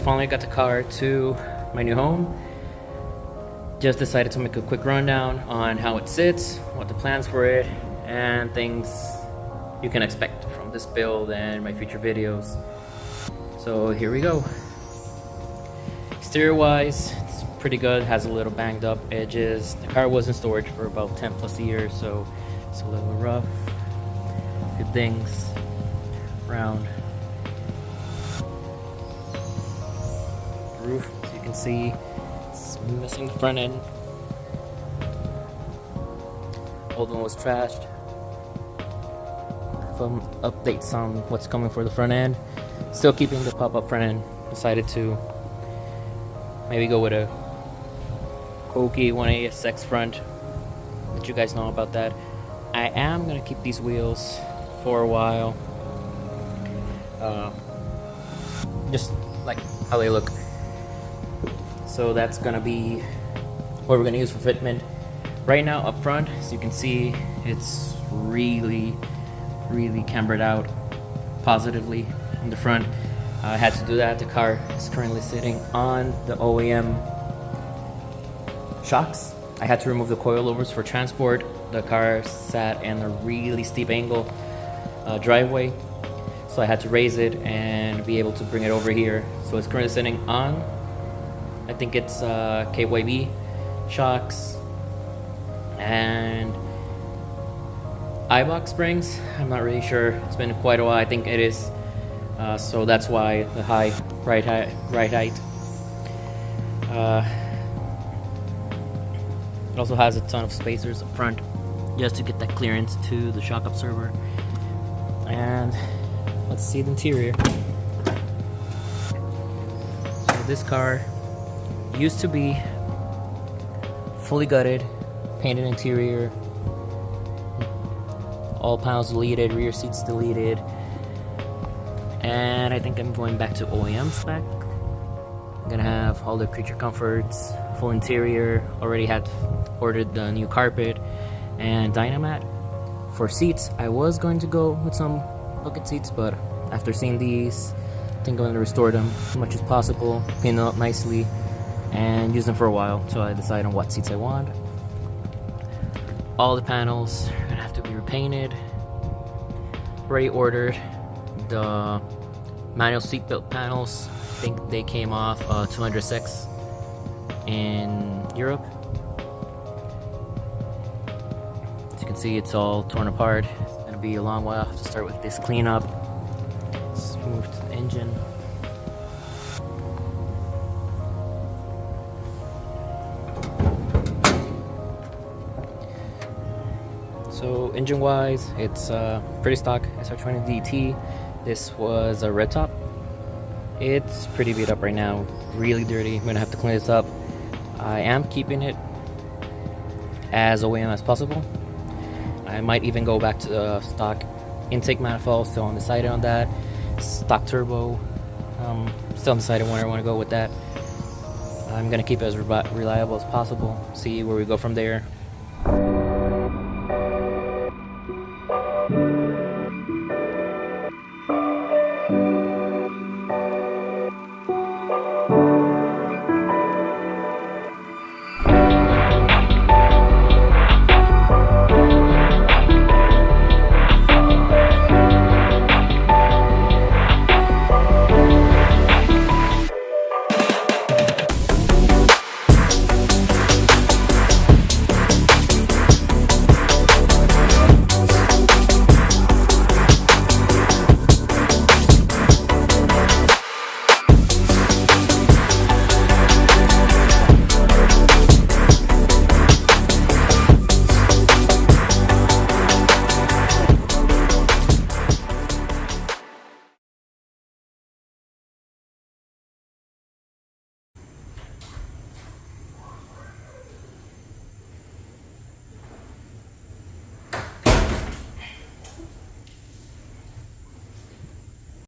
finally got the car to my new home. Just decided to make a quick rundown on how it sits, what the plans for it, and things you can expect from this build and my future videos. So here we go. Exterior wise, it's pretty good, has a little banged up edges. The car was in storage for about 10 plus years, so it's a little rough. A few things around roof, as you can see, it's missing the front end. Old one was trashed. Some updates on what's coming for the front end. Still keeping the pop-up front end. Decided to maybe go with a Koki 1ASX front. Let you guys know about that. I am gonna keep these wheels for a while, just like how they look. So that's gonna be what we're gonna use for fitment. Right now up front, as you can see, it's really cambered out positively in the front. I had to do that. The car is currently sitting on the OEM shocks. I had to remove the coilovers for transport. The car sat in a really steep angle driveway, so I had to raise it and be able to bring it over here. So it's currently sitting on, I think it's KYB shocks and Eibach springs. I'm not really sure. It's been quite a while. I think it is. So that's why the high right height. It also has a ton of spacers up front just to get that clearance to the shock absorber. And let's see the interior. So this car used to be fully gutted, painted interior, all panels deleted, rear seats deleted, and I think I'm going back to OEM spec. I'm gonna have all the creature comforts, full interior, already had ordered the new carpet and Dynamat. For seats, I was going to go with some bucket seats, but after seeing these, I think I'm going to restore them as much as possible, clean them up nicely, and use them for a while until I decide on what seats I want. All the panels are going to have to be repainted. Already ordered the manual seatbelt panels. I think they came off 200SX in Europe. As you can see, it's all torn apart. It's going to be a long while. I have to start with this cleanup. Let's move to the engine. So engine wise, it's pretty stock SR20 DT. This was a red top. It's pretty beat up right now, really dirty. I'm gonna have to clean this up. I am keeping it as OEM as possible. I might even go back to the stock intake manifold, still undecided on that. Stock turbo, still undecided when I want to go with that. I'm gonna keep it as reliable as possible, see where we go from there.